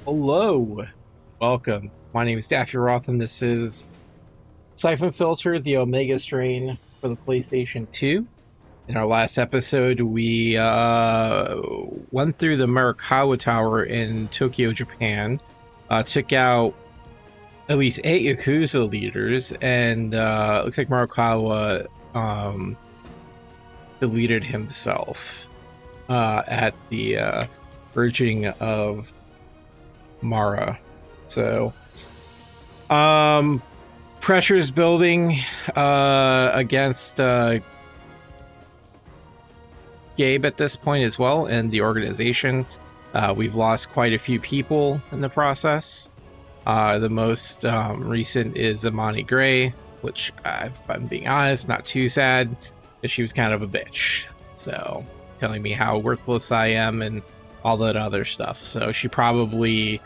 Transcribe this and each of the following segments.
Hello, welcome. My name is Daffy Roth, and this is Syphon Filter, the Omega strain for the PlayStation 2. In our last episode, we went through the Murakawa Tower in Tokyo, Japan, took out at least 8 Yakuza leaders, and looks like Murakawa deleted himself at the urging of Mara. So pressure is building against Gabe at this point as well, and the organization. We've lost quite a few people in the process. The most recent is Amani Gray, which if I'm being honest, not too sad, because she was kind of a bitch. So telling me how worthless I am and all that other stuff. So she probably,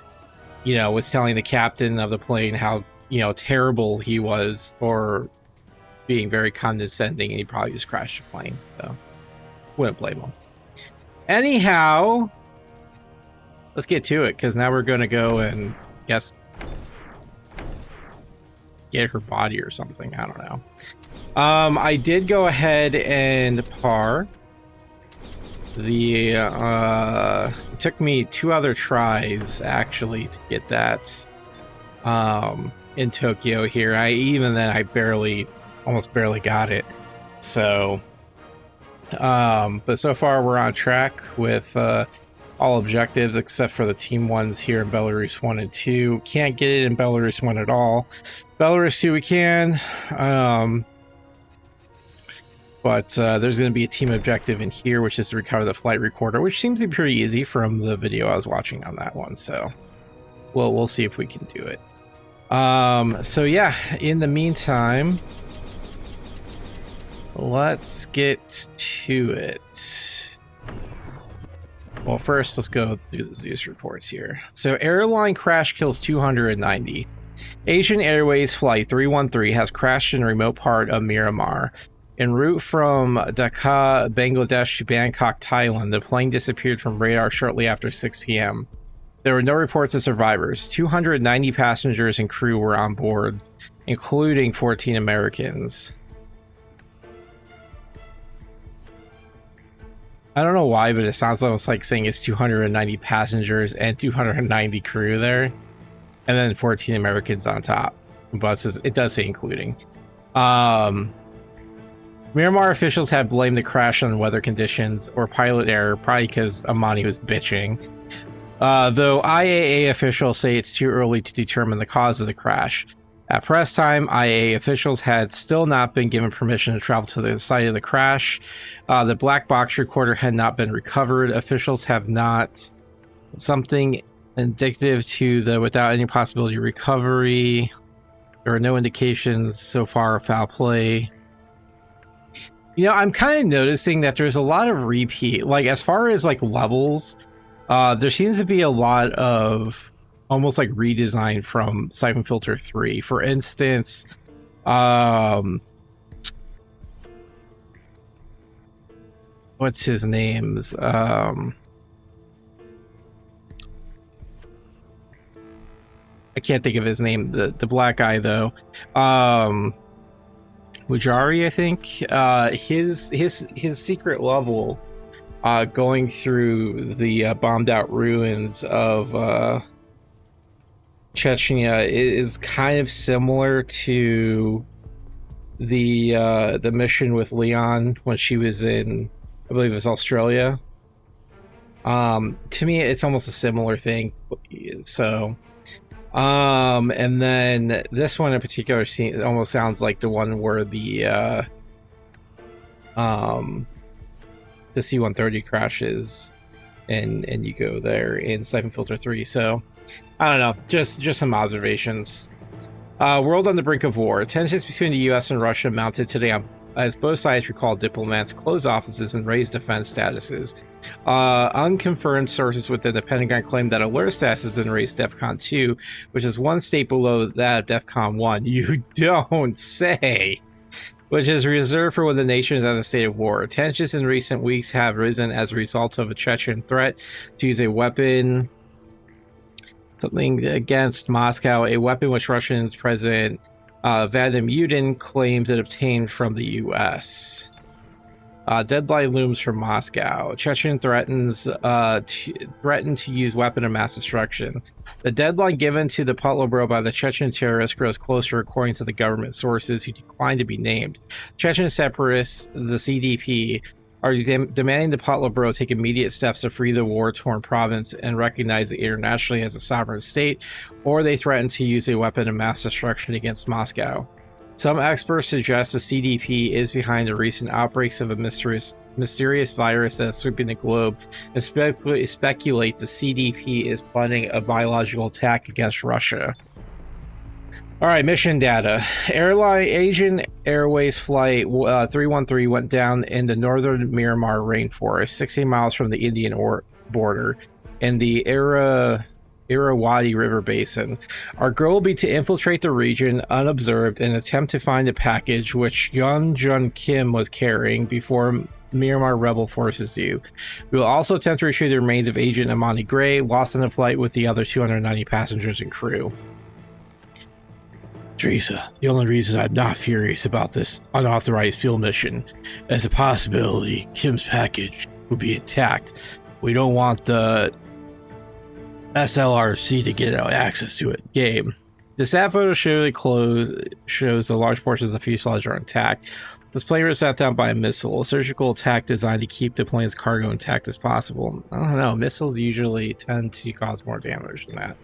was telling the captain of the plane how, terrible he was for being very condescending, and he probably just crashed the plane. So wouldn't blame him. Anyhow, let's get to it, because now we're going to go and guess get her body or something. I don't know. I did go ahead and par. It took me 2 other tries actually to get that in Tokyo here. I almost barely got it. So but so far we're on track with all objectives except for the team ones here in Belarus 1 and 2. Can't get it in Belarus 1 at all. Belarus 2 we can. But there's going to be a team objective in here, which is to recover the flight recorder, which seems to be pretty easy from the video I was watching on that one. So we'll see if we can do it. So yeah, in the meantime, let's get to it. Well, first, let's go through the Zeus reports here. So airline crash kills 290. Asian Airways Flight 313 has crashed in a remote part of Myanmar. En route from Dhaka, Bangladesh to Bangkok, Thailand, the plane disappeared from radar shortly after 6 p.m. There were no reports of survivors. 290 passengers and crew were on board, including 14 Americans. I don't know why, but it sounds almost like saying it's 290 passengers and 290 crew there, and then 14 Americans on top. But it does say including. Myanmar officials have blamed the crash on weather conditions or pilot error, probably because Amani was bitching. Though IAA officials say it's too early to determine the cause of the crash. At press time, IAA officials had still not been given permission to travel to the site of the crash. The black box recorder had not been recovered. Officials have not something indicative to the without any possibility of recovery. There are no indications so far of foul play. I'm kind of noticing that there's a lot of repeat, like as far as like levels, there seems to be a lot of almost like redesign from Syphon Filter 3. For instance, what's his name's? I can't think of his name. The black guy though. Wujari, I think, his secret level, going through the bombed out ruins of Chechnya is kind of similar to the mission with Leon when she was in, I believe it was Australia. To me, it's almost a similar thing. So. And then this one in particular it almost sounds like the one where the C-130 crashes and you go there in Syphon Filter 3. So I don't know, just some observations. World on the brink of war. Tensions between the US and Russia mounted today as both sides recalled diplomats, closed offices, and raised defense statuses. Unconfirmed sources within the Pentagon claim that alert status has been raised to DEFCON 2, which is one state below that of DEFCON 1. You don't say! Which is reserved for when the nation is in a state of war. Tensions in recent weeks have risen as a result of a Chechen threat to use a weapon Something against Moscow, a weapon which Russians President Vladimir Putin claims it obtained from the U.S. Deadline looms from Moscow. Chechen threatens to use weapon of mass destruction. The deadline given to the Politburo by the Chechen terrorists grows closer, according to the government sources who declined to be named. Chechen separatists, the CDP, are demanding the Politburo take immediate steps to free the war-torn province and recognize it internationally as a sovereign state, or they threaten to use a weapon of mass destruction against Moscow. Some experts suggest the CDP is behind the recent outbreaks of a mysterious virus that is sweeping the globe, and speculate the CDP is planning a biological attack against Russia. All right, mission data. Asian Airways Flight 313 went down in the northern Myanmar rainforest, 60 miles from the Indian border, in the Irrawaddy River Basin. Our goal will be to infiltrate the region unobserved and attempt to find the package which Jun Kim was carrying before Myanmar rebel forces do. We will also attempt to retrieve the remains of Agent Amani Gray, lost in the flight with the other 290 passengers and crew. Teresa, the only reason I'm not furious about this unauthorized field mission is the possibility Kim's package will be intact. We don't want the SLRC to get access to it. Gabe. The sat photo shows the large portions of the fuselage are intact. This plane was shot down by a missile, a surgical attack designed to keep the plane's cargo intact as possible. I don't know, missiles usually tend to cause more damage than that.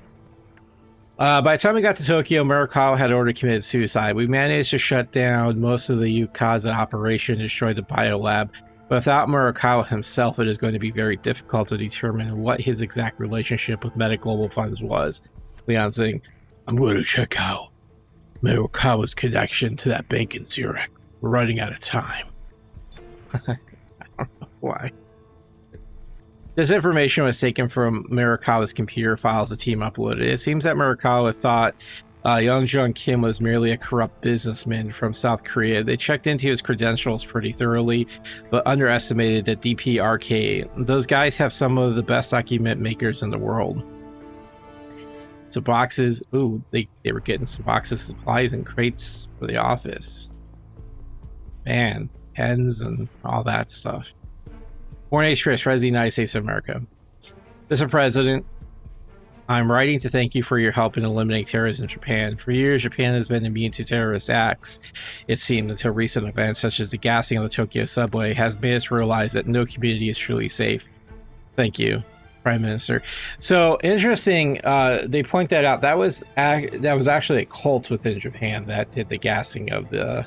By the time we got to Tokyo, Murakawa had already committed suicide. We managed to shut down most of the Yukaza operation and destroy the biolab, but without Murakawa himself, it is going to be very difficult to determine what his exact relationship with Meta Global Funds was. Leon saying, I'm going to check out Murakawa's connection to that bank in Zurich. We're running out of time. I don't know why. This information was taken from Murakawa's computer files the team uploaded. It seems that Murakawa thought Jun Kim was merely a corrupt businessman from South Korea. They checked into his credentials pretty thoroughly, but underestimated the I.P.C.A. Those guys have some of the best document makers in the world. So boxes, ooh, they were getting some boxes of supplies and crates for the office. Man, pens and all that stuff. Born H. Chris, President of the United States of America. Mr. President, I'm writing to thank you for your help in eliminating terrorism in Japan. For years, Japan has been immune to terrorist acts, it seemed, until recent events such as the gassing of the Tokyo subway has made us realize that no community is truly safe. Thank you, Prime Minister. So interesting, they point that out. That was actually a cult within Japan that did the gassing of the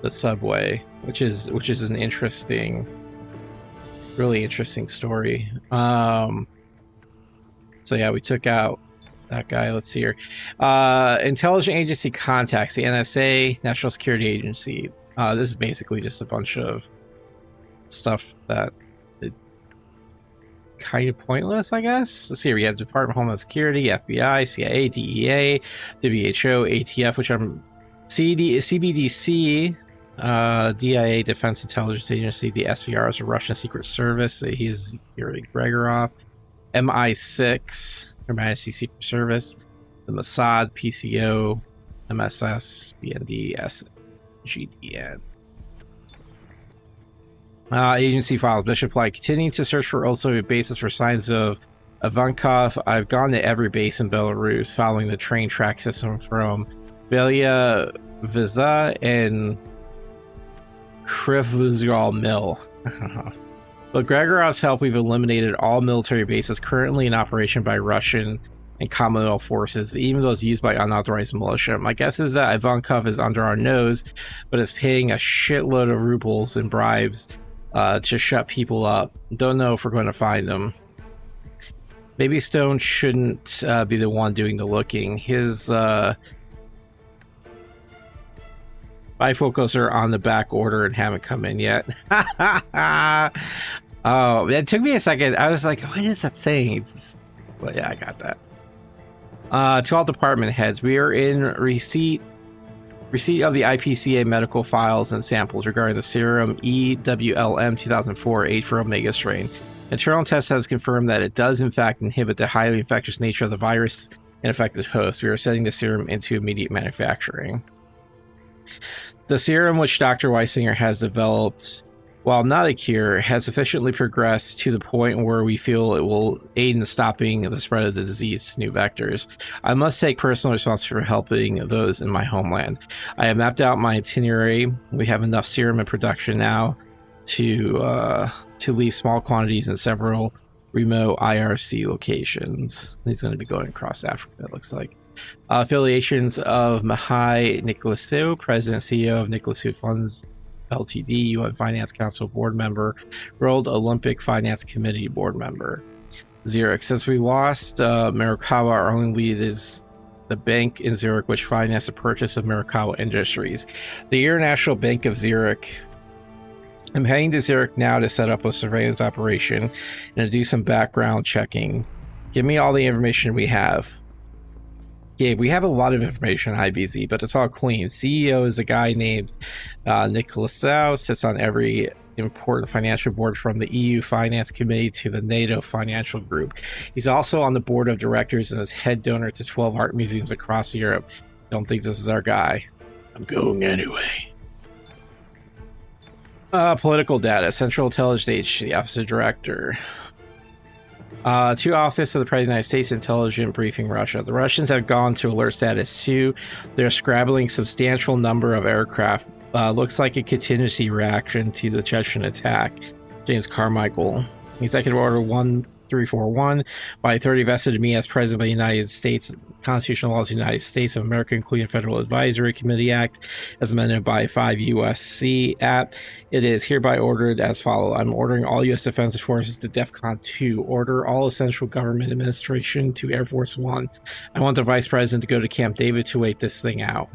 subway, which is an interesting, really interesting story. So yeah, we took out that guy. Let's see here. Intelligence agency contacts the NSA, National Security Agency. This is basically just a bunch of stuff that it's kind of pointless, I guess. Let's see here. We have Department of Homeland Security, FBI, CIA, DEA, WHO, ATF, which I'm CBDC, DIA, Defense Intelligence Agency, the SVR is a Russian Secret Service. He is Yuri Gregorov. MI6, Her Majesty's Secret Service. The Mossad, PCO, MSS, BND, SGDN. Agency files, Bishop Light. Continuing to search for also bases for signs of Ivankov. I've gone to every base in Belarus following the train track system from Belia Viza and Krivuzgal Mill. With Gregorov's help, we've eliminated all military bases currently in operation by Russian and Commonwealth forces, even those used by unauthorized militia. My guess is that Ivankov is under our nose, but is paying a shitload of rubles in bribes to shut people up. Don't know if we're going to find them. Maybe Stone shouldn't be the one doing the looking. His bifocals are on the back order and haven't come in yet. Oh, it took me a second. I was like, what is that saying? Well, yeah, I got that. To all department heads, we are in receipt Receipt of the I.P.C.A. medical files and samples regarding the serum EWLM 2004 H for Omega strain. Internal tests has confirmed that it does in fact inhibit the highly infectious nature of the virus in affected hosts. We are sending the serum into immediate manufacturing. The serum which Dr. Weisinger has developed, while not a cure, has sufficiently progressed to the point where we feel it will aid in stopping the spread of the disease to new vectors. I must take personal responsibility for helping those in my homeland. I have mapped out my itinerary. We have enough serum in production now to leave small quantities in several remote IRC locations. He's going to be going across Africa, it looks like. Affiliations of Mihai Nicolasu, President CEO of Nicolasu Funds Ltd, UN Finance Council board member, World Olympic Finance Committee board member. Zurich. Since we lost Mirakawa, our only lead is the bank in Zurich, which financed the purchase of Mirakawa Industries. The International Bank of Zurich. I'm heading to Zurich now to set up a surveillance operation and to do some background checking. Give me all the information we have. Gabe, we have a lot of information on IBZ, but it's all clean. CEO is a guy named Nicolasu, sits on every important financial board from the EU Finance Committee to the NATO Financial Group. He's also on the board of directors and is head donor to 12 art museums across Europe. Don't think this is our guy. I'm going anyway. Political data. Central Intelligence Agency, Office of Director. To Office of the President of the United States, Intelligence Briefing Russia. The Russians have gone to alert status 2. They're scrabbling substantial number of aircraft. Looks like a contingency reaction to the Chechen attack. James Carmichael. Executive Order 1341 by authority vested in me as President of the United States. Constitutional laws of the United States of America, including Federal Advisory Committee Act, as amended by 5 U.S.C. Act. It is hereby ordered as follows. I'm ordering all U.S. Defense Forces to DEFCON 2. Order all essential government administration to Air Force 1. I want the Vice President to go to Camp David to wait this thing out.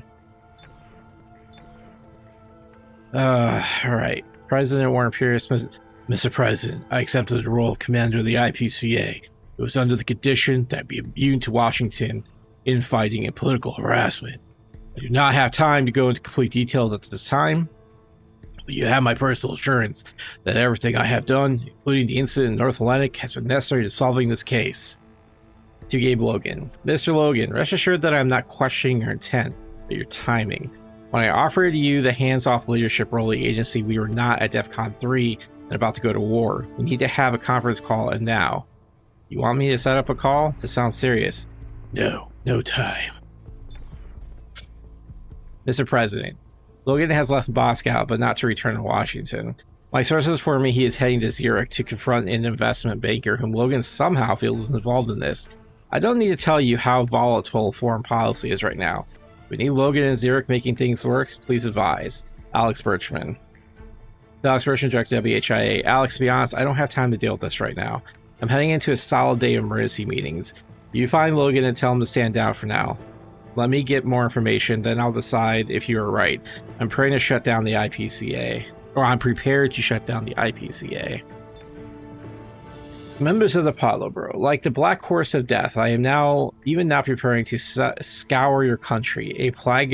All right. President Warren Pierce, Mr. President, I accepted the role of commander of the I.P.C.A. It was under the condition that I be immune to Washington infighting and political harassment. I do not have time to go into complete details at this time, but you have my personal assurance that everything I have done, including the incident in North Atlantic, has been necessary to solving this case. To Gabe Logan. Mr. Logan, rest assured that I am not questioning your intent, but your timing. When I offered you the hands-off leadership role of the agency, we were not at DEFCON 3 and about to go to war. We need to have a conference call, and now. You want me to set up a call? To sound serious. No time. Mr. President, Logan has left Moscow, but not to return to Washington. My sources inform me he is heading to Zurich to confront an investment banker whom Logan somehow feels is involved in this. I don't need to tell you how volatile foreign policy is right now. We need Logan in Zurich making things work. Please advise. Alex Birchman. Alex Birchman, Director WHIA. Alex, to be honest, I don't have time to deal with this right now. I'm heading into a solid day of emergency meetings. You find Logan and tell him to stand down for now. Let me get more information, then I'll decide if you are right. I'm praying to shut down the I.P.C.A. Or I'm prepared to shut down the I.P.C.A. Members of the Politburo, like the Black Horse of Death, I am now preparing to scour your country. A plague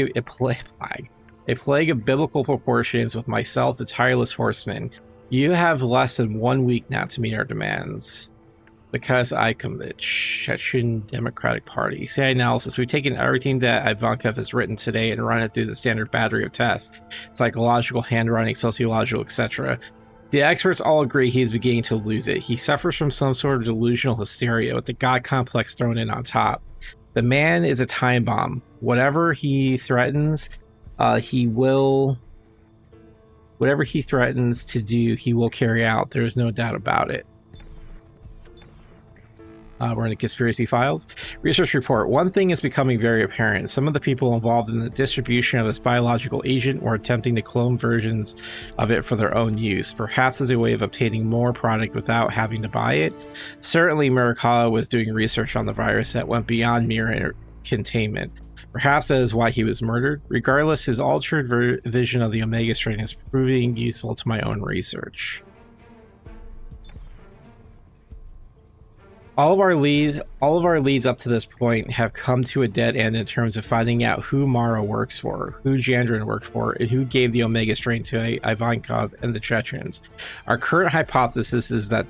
of biblical proportions with myself, the tireless horseman. You have less than 1 week now to meet our demands. Because I commit Chechen Democratic Party. CIA analysis. We've taken everything that Ivankov has written today and run it through the standard battery of tests. Psychological, handwriting, sociological, etc. The experts all agree he is beginning to lose it. He suffers from some sort of delusional hysteria with the God complex thrown in on top. The man is a time bomb. Whatever he threatens, whatever he threatens to do, he will carry out. There's no doubt about it. We're in the conspiracy files. Research report. One thing is becoming very apparent. Some of the people involved in the distribution of this biological agent were attempting to clone versions of it for their own use, perhaps as a way of obtaining more product without having to buy it. Certainly, Mirakawa was doing research on the virus that went beyond mere containment. Perhaps that is why he was murdered. Regardless, his altered vision of the Omega strain is proving useful to my own research. all of our leads up to this point have come to a dead end in terms of finding out who Mara works for, who Jandrin worked for, and who gave the Omega strain to Ivankov and the Chechens. Our current hypothesis is that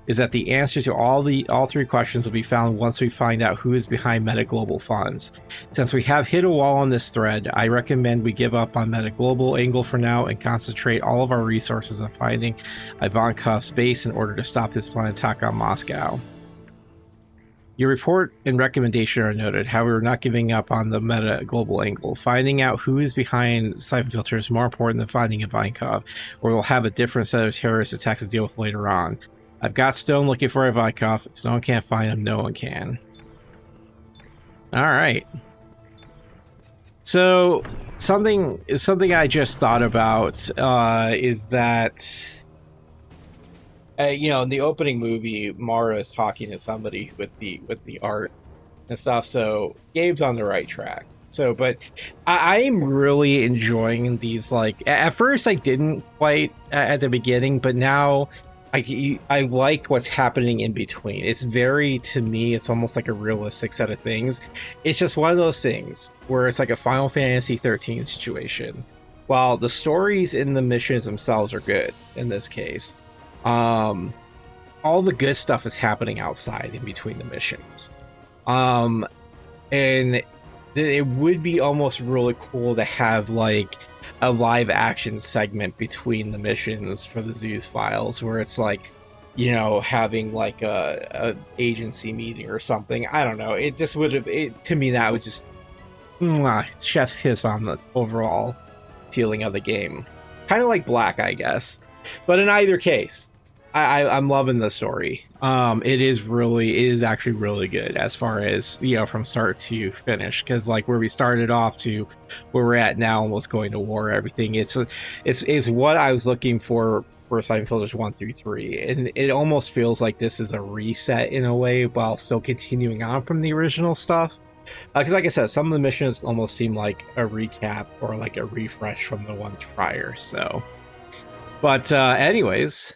the answer to all three questions will be found once we find out who is behind Meta Global funds. Since we have hit a wall on this thread, I recommend we give up on Meta Global angle for now and concentrate all of our resources on finding Ivankov's base in order to stop his planned attack on Moscow. Your report and recommendation are noted. However, we're not giving up on the Meta Global angle. Finding out who is behind Syphon Filter is more important than finding Ivankov, or we'll have a different set of terrorist attacks to deal with later on. I've got Stone looking for Ivankov. If Stone can't find him, no one can. Alright. So, something I just thought about is that, you know, in the opening movie, Mara is talking to somebody with the art and stuff, so Gabe's on the right track. So, but I'm really enjoying these, like, at first I didn't quite at the beginning, but now I like what's happening in between. It's very, to me, it's almost like a realistic set of things. It's just one of those things where it's like a Final Fantasy 13 situation. While the stories in the missions themselves are good in this case, all the good stuff is happening outside in between the missions. And it would be almost really cool to have like a live action segment between the missions for the Zeus files where it's like, you know, having like a agency meeting or something. I don't know. It just would have, to me, that would just chef's kiss on the overall feeling of the game. Kind of like Black, I guess. But in either case, I'm loving the story. It is actually really good as far as, you know, from start to finish, because like where we started off to where we're at now, almost going to war, everything it's what I was looking for Syphon Filters 1 through 3, and it almost feels like this is a reset in a way while still continuing on from the original stuff. Because like I said, some of the missions almost seem like a recap or like a refresh from the ones prior. So, but anyways.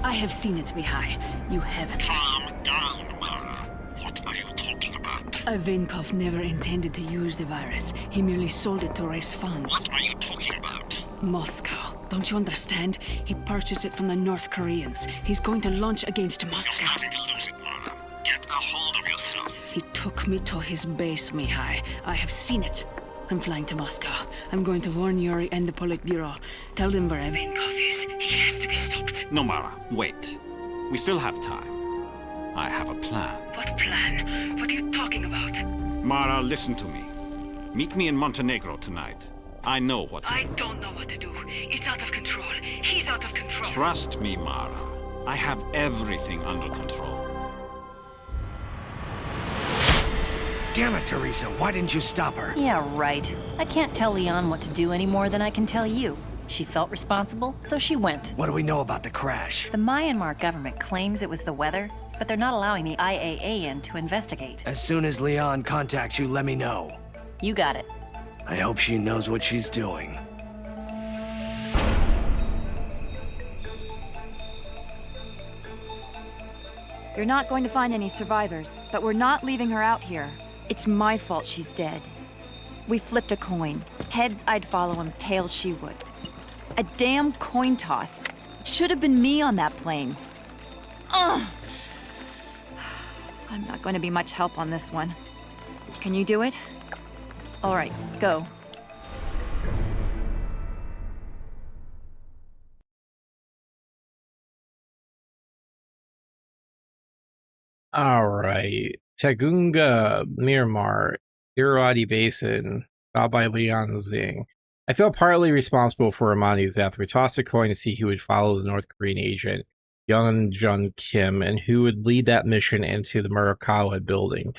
I have seen it, Mihai. You haven't. Calm down, Mara. What are you talking about? Ivankov never intended to use the virus. He merely sold it to raise funds. What are you talking about? Moscow. Don't you understand? He purchased it from the North Koreans. He's going to launch against Moscow. You're starting to lose it, Mara. Get a hold of yourself. He took me to his base, Mihai. I have seen it. I'm flying to Moscow. I'm going to warn Yuri and the Politburo. Tell them where Ivankov is. He has to be stopped. No, Mara, wait. We still have time. I have a plan. What plan? What are you talking about? Mara, listen to me. Meet me in Montenegro tonight. I know what to do. I don't know what to do. It's out of control. He's out of control. Trust me, Mara. I have everything under control. Damn it, Teresa, why didn't you stop her? Yeah, right. I can't tell Leon what to do any more than I can tell you. She felt responsible, so she went. What do we know about the crash? The Myanmar government claims it was the weather, but they're not allowing the IAA in to investigate. As soon as Leon contacts you, let me know. You got it. I hope she knows what she's doing. You're not going to find any survivors, but we're not leaving her out here. It's my fault she's dead. We flipped a coin. Heads, I'd follow him. Tails, she would. A damn coin toss. It should have been me on that plane. Ugh! I'm not going to be much help on this one. Can you do it? All right, go. All right. Tagunga, Myanmar, Irrawaddy Basin, found by Leon Zing. I feel partly responsible for Amani's death. We tossed a coin to see who would follow the North Korean agent, Young Jun Kim, and who would lead that mission into the Murakawa building.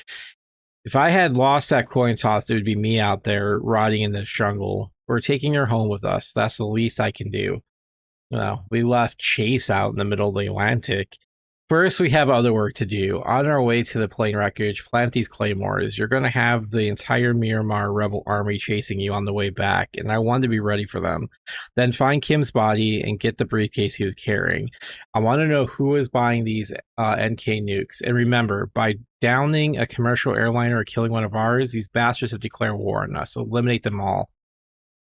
If I had lost that coin toss, it would be me out there rotting in this jungle. We're taking her home with us. That's the least I can do. Well, we left Chase out in the middle of the Atlantic. First, we have other work to do. On our way to the plane wreckage, plant these claymores. You're going to have the entire Myanmar rebel army chasing you on the way back, and I want to be ready for them. Then find Kim's body and get the briefcase he was carrying. I want to know who is buying these NK nukes. And remember, by downing a commercial airliner or killing one of ours, these bastards have declared war on us. So eliminate them all.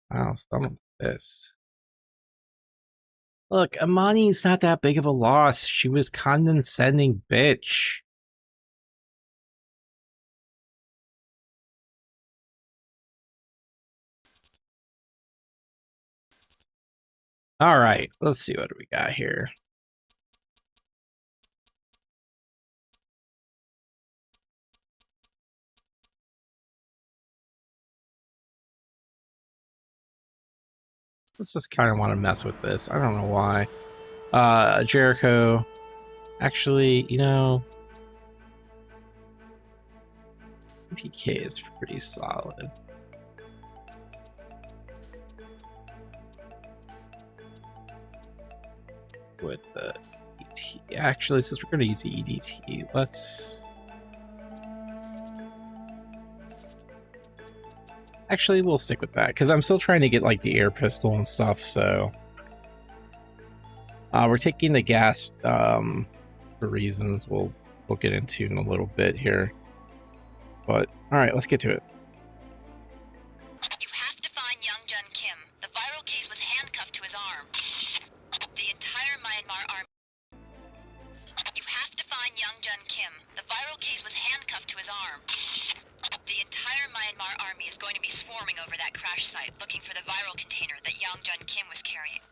Wow, some of this. Look, Amani's not that big of a loss. She was condescending bitch. Alright, let's see what we got here. Let's just kind of want to mess with this. I don't know why. Jericho. Actually, you know, I.P.C.A is pretty solid. With the EDT. Actually, since we're going to use the EDT, let's... Actually, we'll stick with that, because I'm still trying to get, like, the air pistol and stuff, so... we're taking the gas, for reasons we'll get into in a little bit here. But, alright, let's get to it. You have to find young Jun Kim. The viral case was handcuffed to his arm. The entire Myanmar army... You have to find young Jun Kim. The viral case was handcuffed to his arm. The entire Myanmar army is going to be swarming over that crash site, looking for the viral container that young Jun Kim was carrying.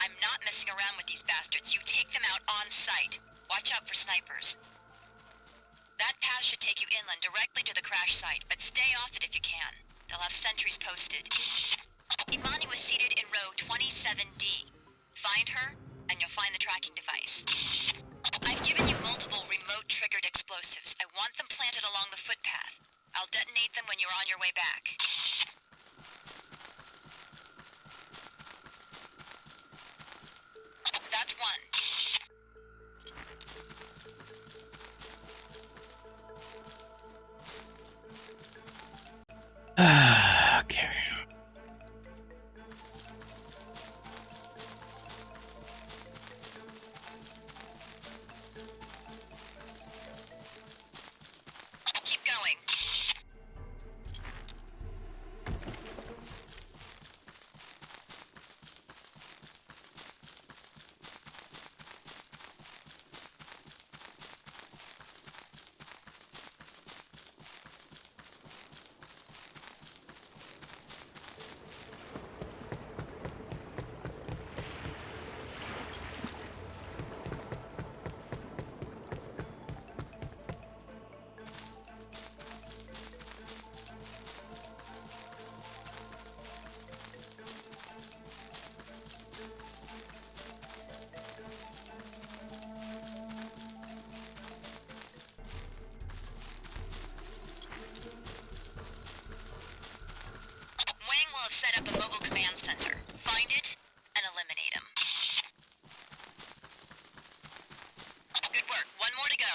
I'm not messing around with these bastards. You take them out on site. Watch out for snipers. That path should take you inland directly to the crash site, but stay off it if you can. They'll have sentries posted. Imani was seated in row 27D. Find her, and you'll find the tracking device. I've given you multiple remote-triggered explosives. I want them planted along the footpath. I'll detonate them when you're on your way back. That's one. Okay. Keep going. Set up a mobile command center. Find it and eliminate him. Good work. One more to go.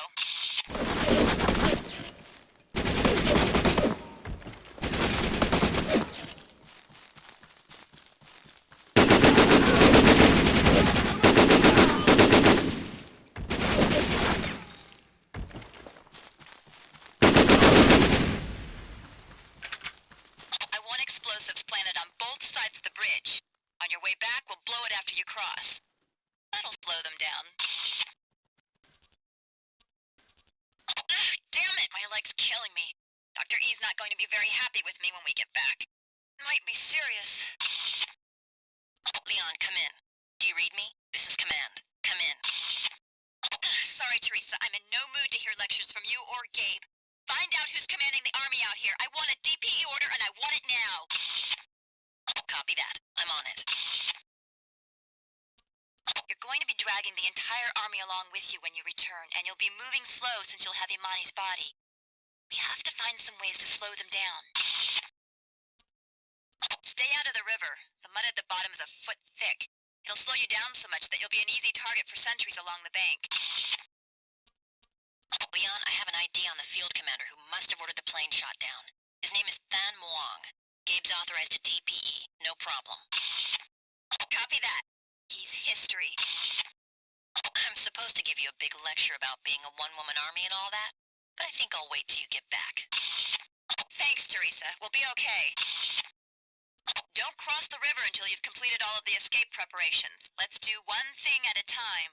Planted on both sides of the bridge. On your way back, we'll blow it after you cross. That'll slow them down. Damn it! My leg's killing me. Dr. E's not going to be very happy with me when we get back. Might be serious. Leon, come in. Do you read me? This is command. Come in. Sorry, Teresa. I'm in no mood to hear lectures from you or Gabe. Find out who's commanding the army out here. I want a DPE order and I want it now. Copy that. I'm on it. You're going to be dragging the entire army along with you when you return, and you'll be moving slow since you'll have Imani's body. We have to find some ways to slow them down. Stay out of the river. The mud at the bottom is a foot thick. It'll slow you down so much that you'll be an easy target for sentries along the bank. on the field commander who must have ordered the plane shot down. His name is Than Muang. Gabe's authorized to DPE, no problem. Copy that. He's history. I'm supposed to give you a big lecture about being a one-woman army and all that, but I think I'll wait till you get back. Thanks, Teresa. We'll be okay. Don't cross the river until you've completed all of the escape preparations. Let's do one thing at a time.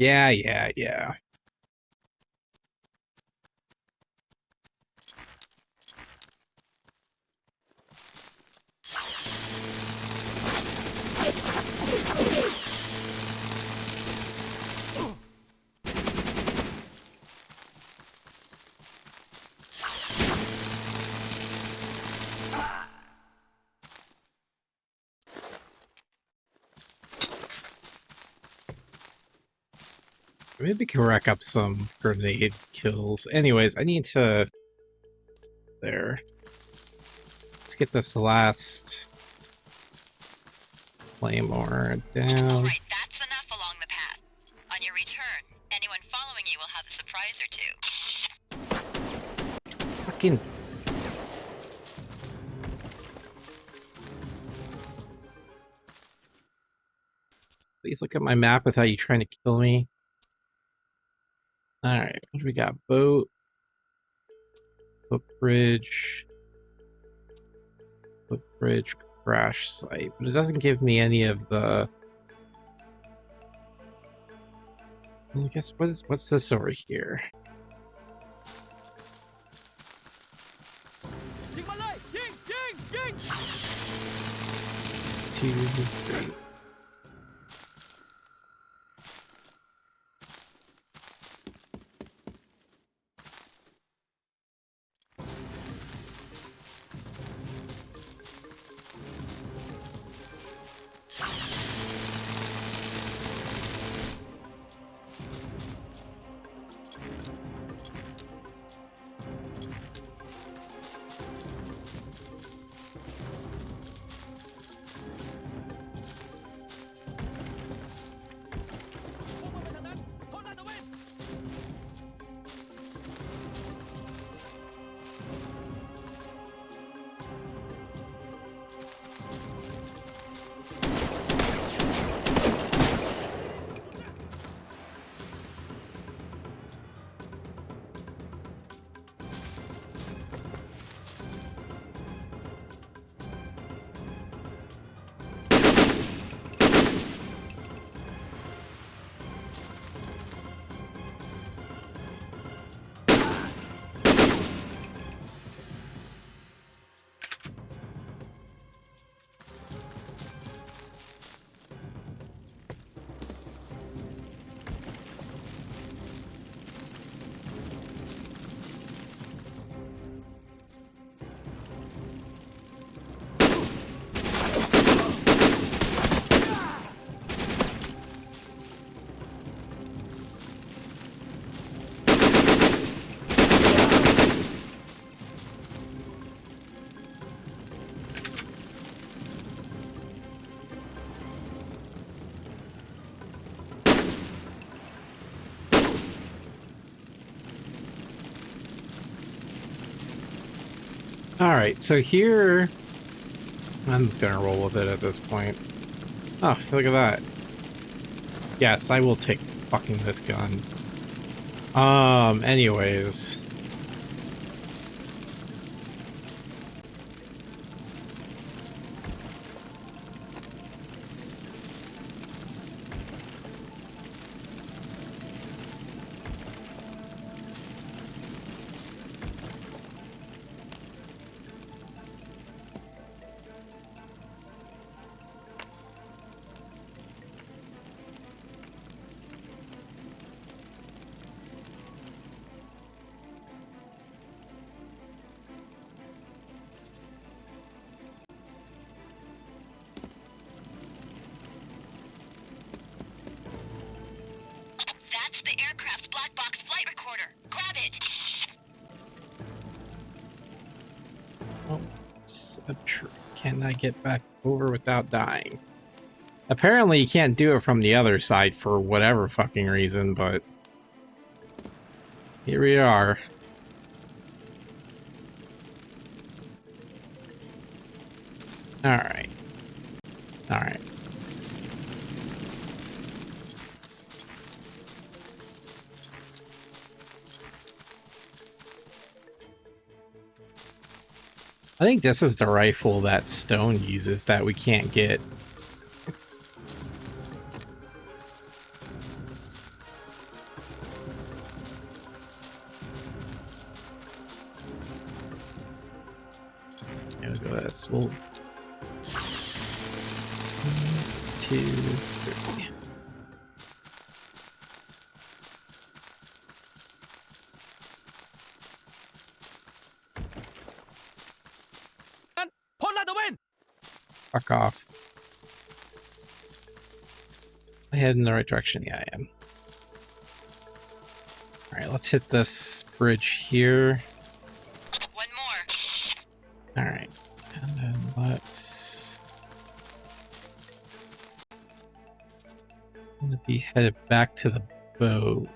Yeah. Maybe we can rack up some grenade kills. Anyways, I need to... There. Let's get this last... Claymore down. Alright, that's enough along the path. On your return, anyone following you will have a surprise or two. Fucking... Please look at my map without you trying to kill me. Alright, what do we got? Boat. Footbridge. Footbridge crash site. But it doesn't give me any of the... Well, I guess what's this over here? 2, 3. Alright, so here... I'm just gonna roll with it at this point. Oh, look at that. Yes, I will take fucking this gun. Anyways... That's the aircraft's black box flight recorder. Grab it. Oh, it's a trick. Can I get back over without dying? Apparently you can't do it from the other side for whatever fucking reason, but... Here we are. Alright. Alright. I think this is the rifle that Stone uses that we can't get. Here we go. This. We'll... 1, 2, 3. Fuck off. Am I heading in the right direction? Yeah, I am. Alright, let's hit this bridge here. One more. Alright. And then let's... I'm gonna be headed back to the boat.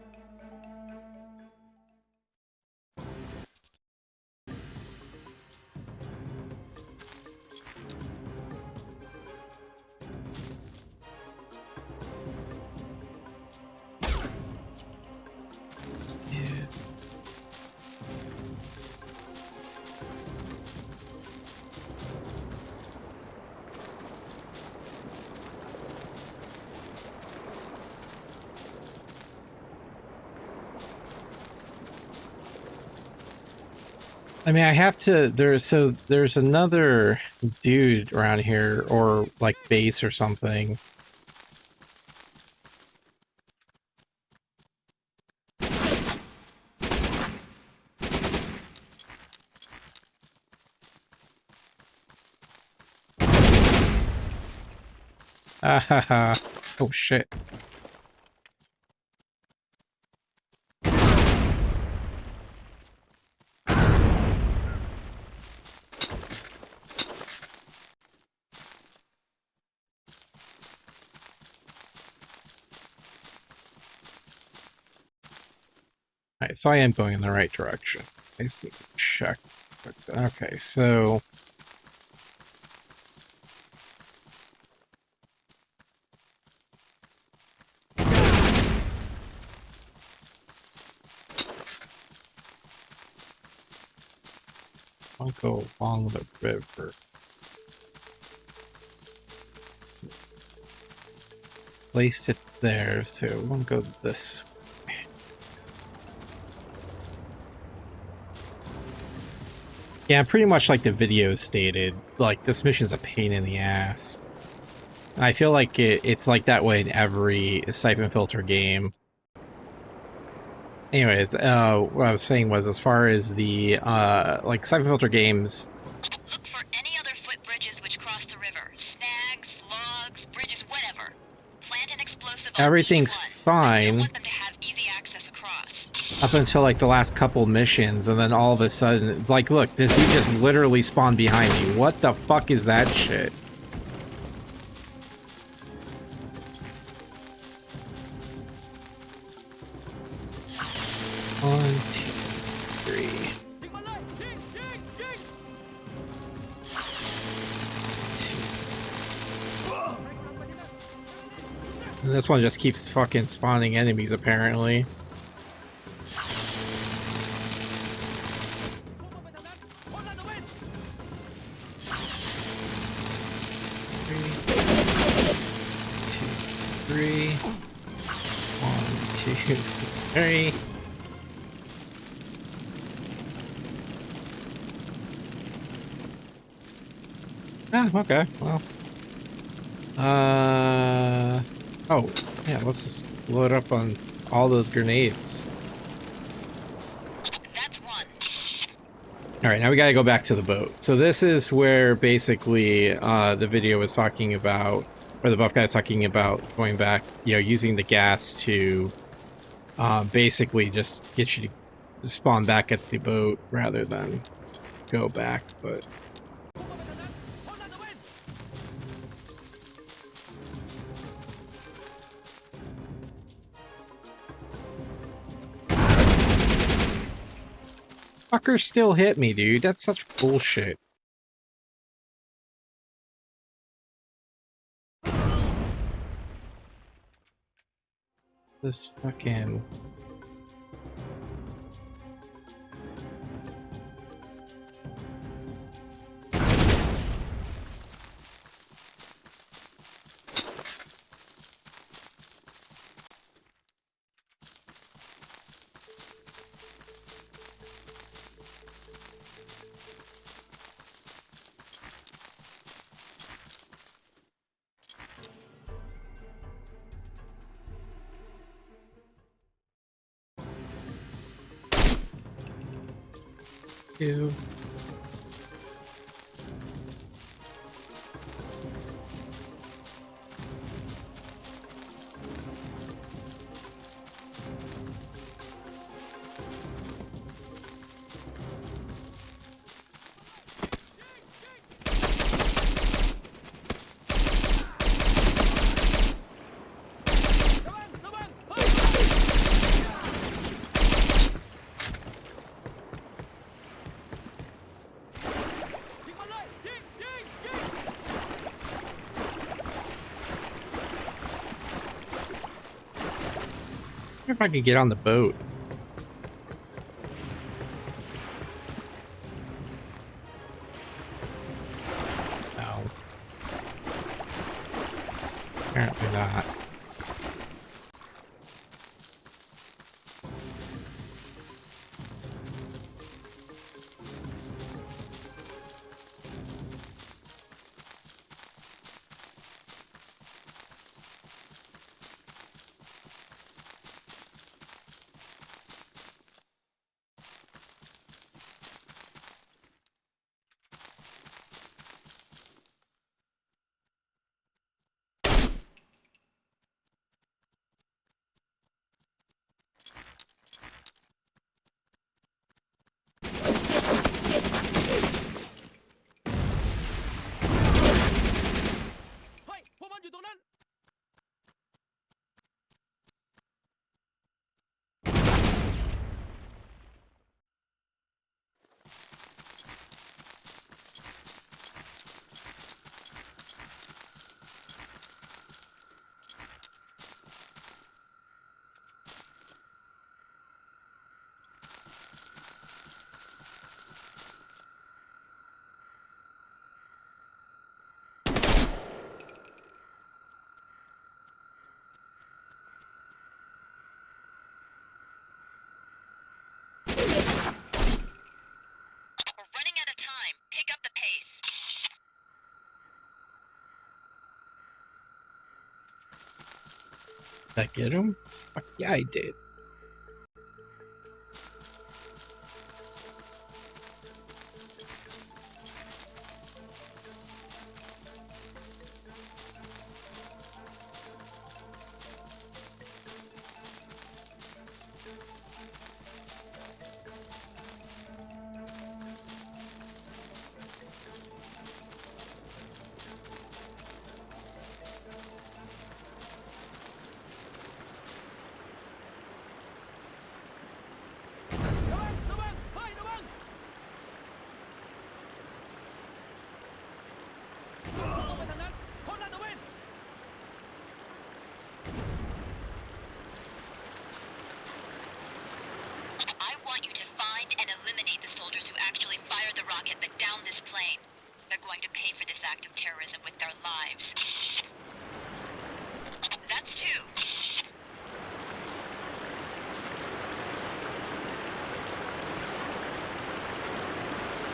I mean, I have to, there's another dude around here, or like base or something. Ah ha ha. Oh shit. Alright, so I am going in the right direction. I just need to check. Okay, so... I'll go along the river. So, placed it there, so we'll go this way. Yeah, pretty much like the video stated, like this mission's a pain in the ass. I feel like it's like that way in every Syphon Filter game. Anyways, what I was saying was, as far as the like Syphon Filter games, Look for any other footbridges which cross the river. Snags, logs, bridges, whatever. Plant an explosive on everything's each one. I fine don't want them to have easy access across. up until like the last couple missions, and then all of a sudden it's like, look, this dude just literally spawned behind me. What the fuck is that shit? One, two, three. And this one just keeps fucking spawning enemies, apparently. Three. 1, 2, 3. Ah, okay, well. Oh, yeah, let's just load up on all those grenades. That's one. Alright, now we gotta go back to the boat. So this is where basically the video was talking about, or the buff guy was talking about going back, you know, using the gas to basically just get you to spawn back at the boat rather than go back, but... Fucker still hit me, dude. That's such bullshit. This fucking... Ew. If I could get on the boat. No. Apparently not. We're running out of time. Pick up the pace. Did I get him? Fuck yeah, I did. I want you to find and eliminate the soldiers who actually fired the rocket that downed this plane. They're going to pay for this act of terrorism with their lives. That's two.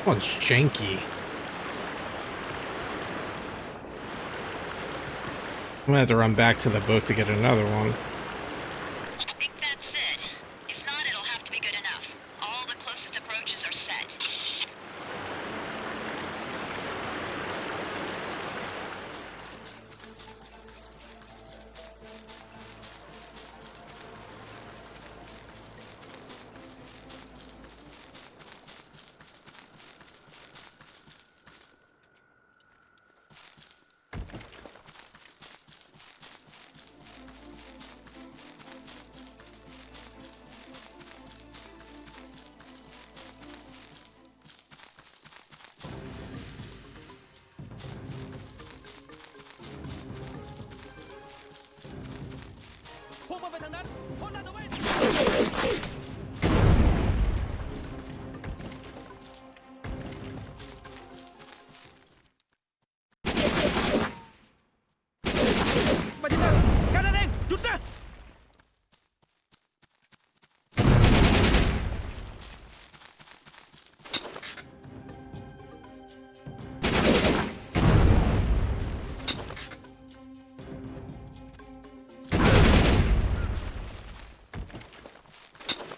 One's janky. I'm gonna have to run back to the boat to get another one. I think that's it. If not, it'll have to be good enough. All the closest approaches are set.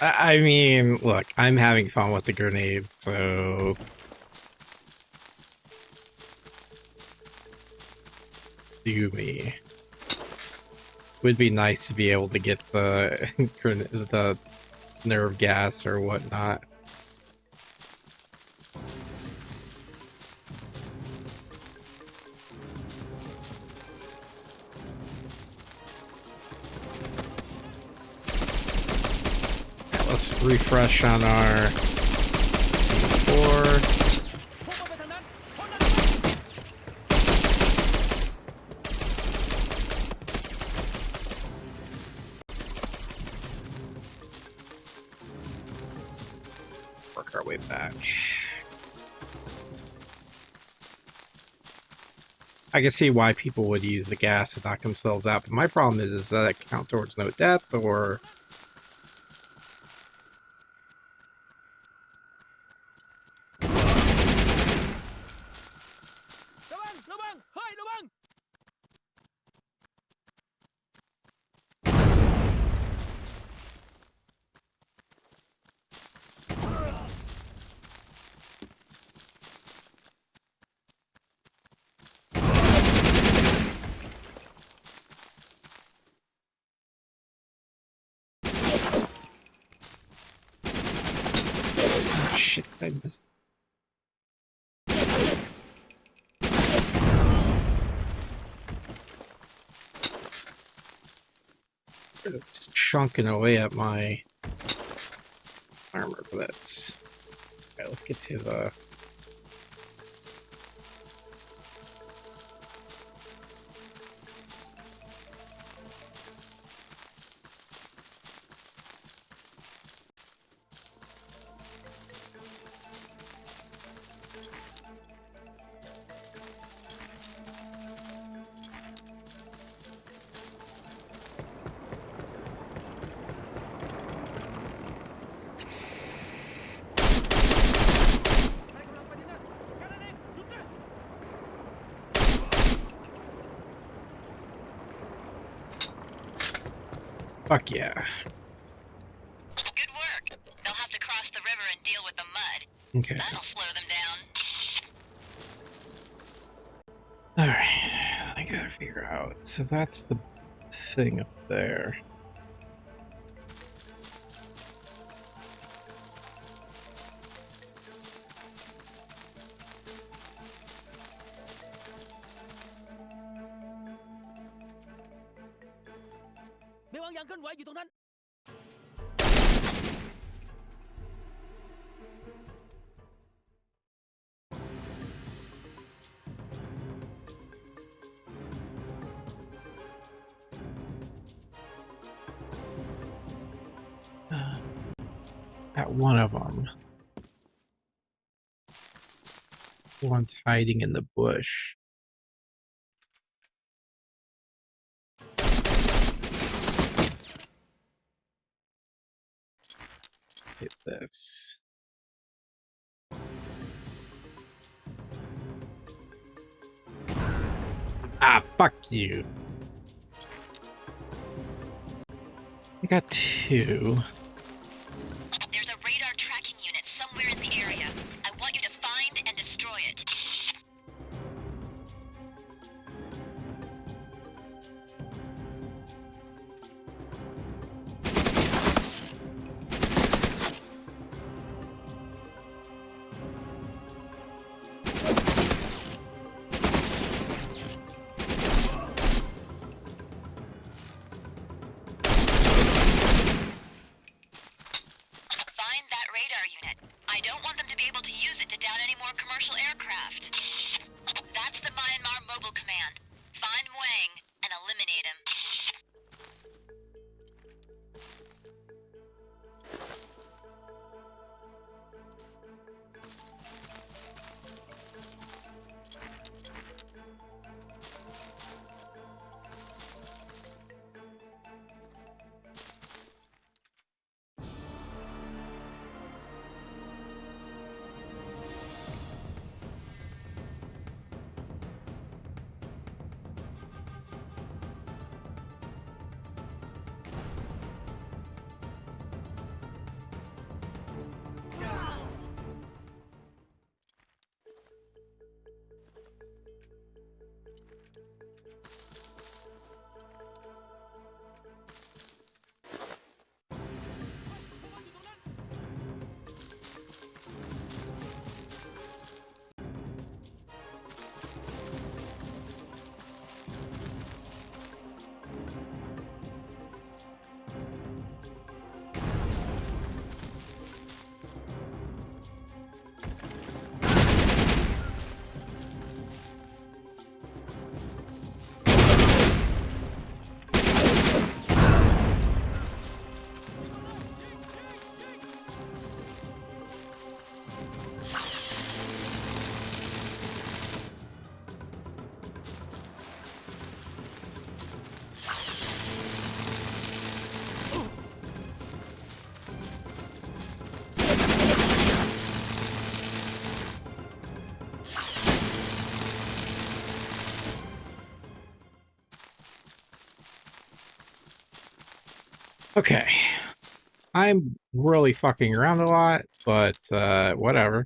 I mean, look, I'm having fun with the grenade, so... Do me. Would be nice to be able to get the the nerve gas or whatnot. Let's refresh on our C4. Work our way back. I can see why people would use the gas to knock themselves out, but my problem is that it count towards no death, or... Shit, I missed. Just chunking away at my armor bits. Alright, let's get to the... Fuck yeah. Good work. They'll have to cross the river and deal with the mud. Okay. That'll slow them down. Alright, I gotta figure out. So that's the thing up there. At one of them. The one's hiding in the bush. Hit this. Ah, fuck you. I got two. There's a radar tracking unit somewhere in the area. I want you to find and destroy it. Okay. I'm really fucking around a lot, but whatever.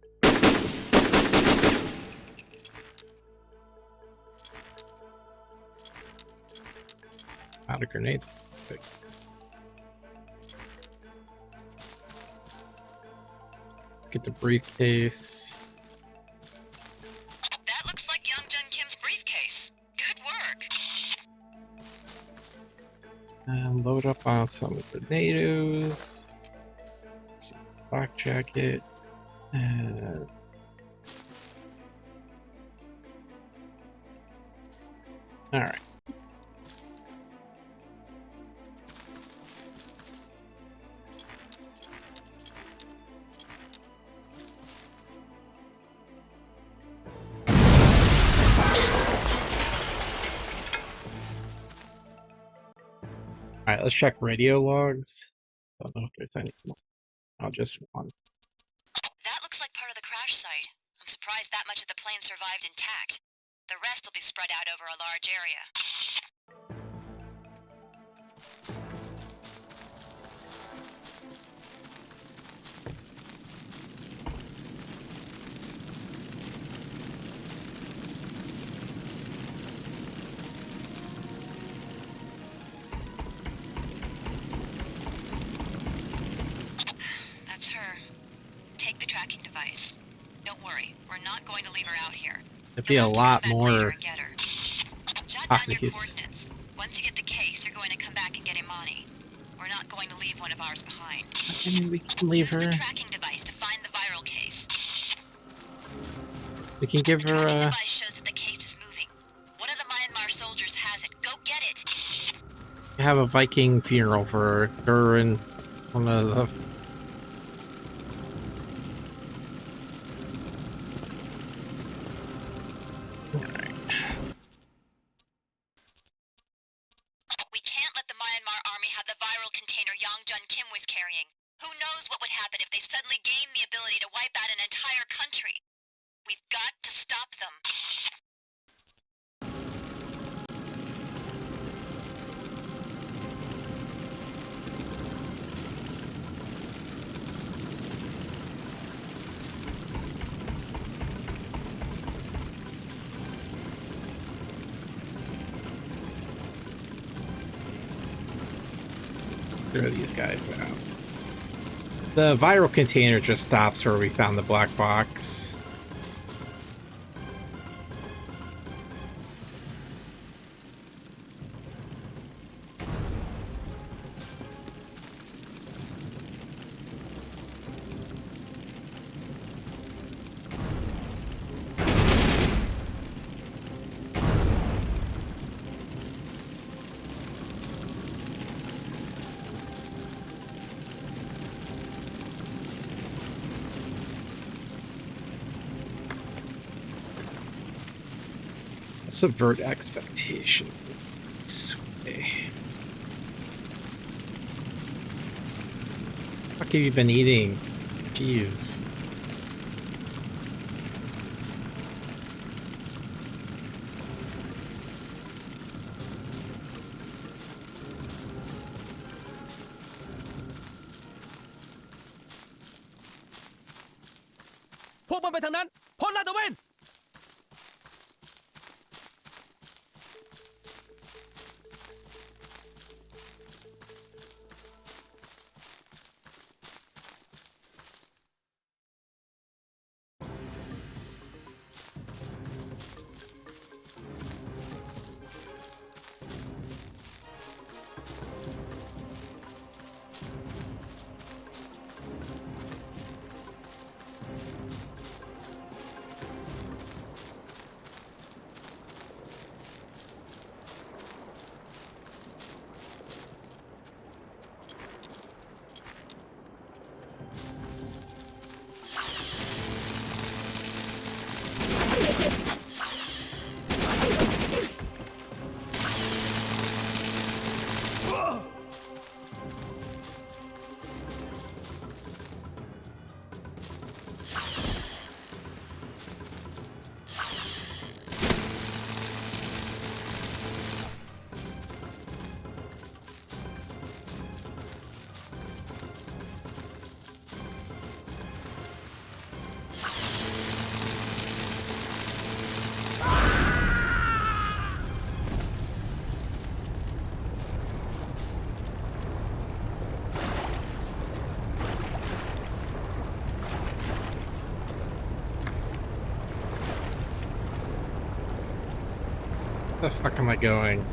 Out of grenades. Get the briefcase. That looks like young Jun Kim's briefcase. Good work. And load up on some grenades. Some black jacket. And all right. All right, let's check radio logs. Don't know if there's any more. Oh, just one. That looks like part of the crash site. I'm surprised that much of the plane survived intact. The rest will be spread out over a large area. That's her. Take the tracking device. Don't worry, we're not going to leave her out here. There'd be a You'll have to lot come back later more and get her. Jot down your copies. coordinates. Once you get the case, you're going to come back and get Imani. We're not going to leave one of ours behind. I mean, we can leave Use her. the tracking device to find the viral case. We can give The her tracking a. device shows that the case is moving. One of the Myanmar soldiers has it. Go get it. Have a Viking funeral for her and one of the. We can't let the Myanmar army have the viral container Yang Jun Kim was carrying. Who knows what would happen if they suddenly gained the ability to wipe out an entire country? We've got to stop them. Throw these guys out. The viral container just stops where we found the black box. Subvert expectations. Sweet. What have you been eating? Jeez. Where the fuck am I going?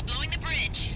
Blowing the bridge.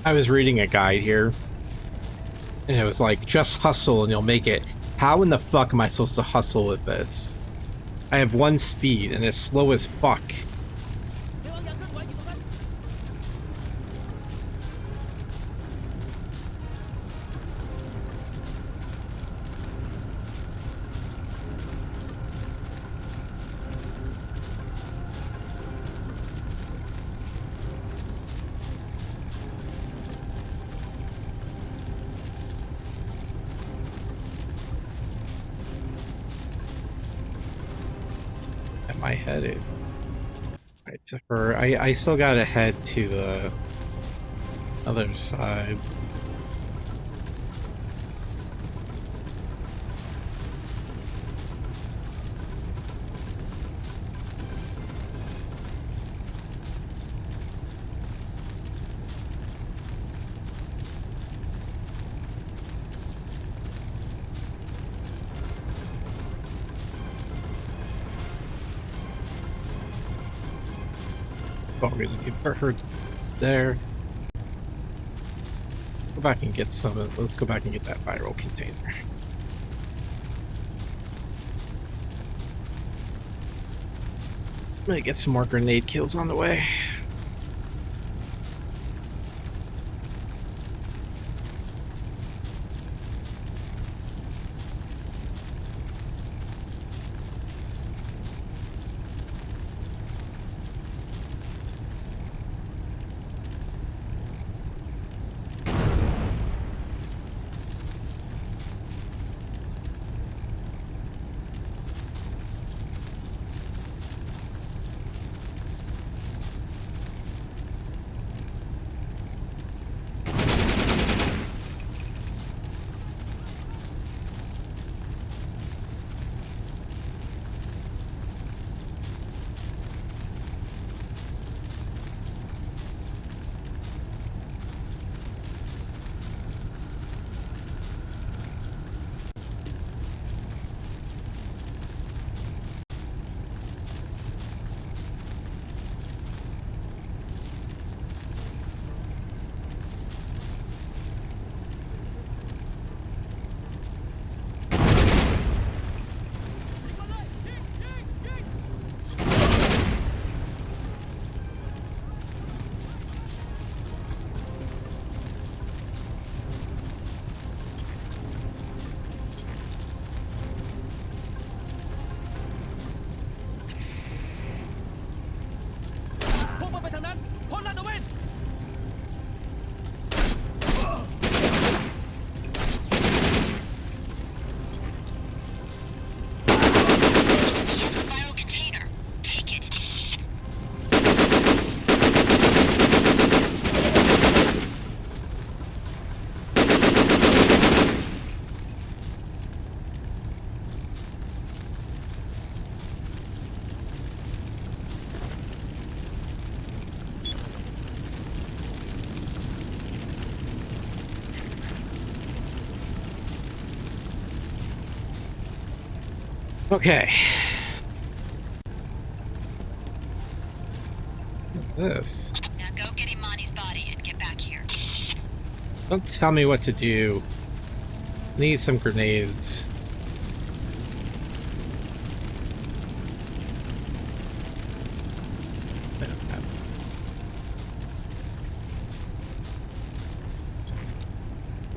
I was reading a guide here, and it was like, just hustle and you'll make it. How in the fuck am I supposed to hustle with this? I have 1 speed, and it's slow as fuck. Am I headed? Right to her. I still gotta head to the other side. Oh, really? Put her there. Go back and get some of. Let's go back and get that viral container. Might get some more grenade kills on the way. Okay. What's this? Now go get Imani's body and get back here. Don't tell me what to do. Need some grenades. I don't have.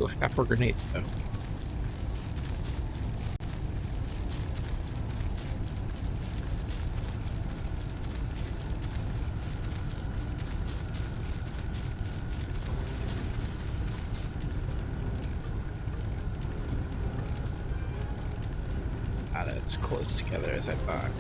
Ooh, I got 4 grenades though. Not as close together as I thought.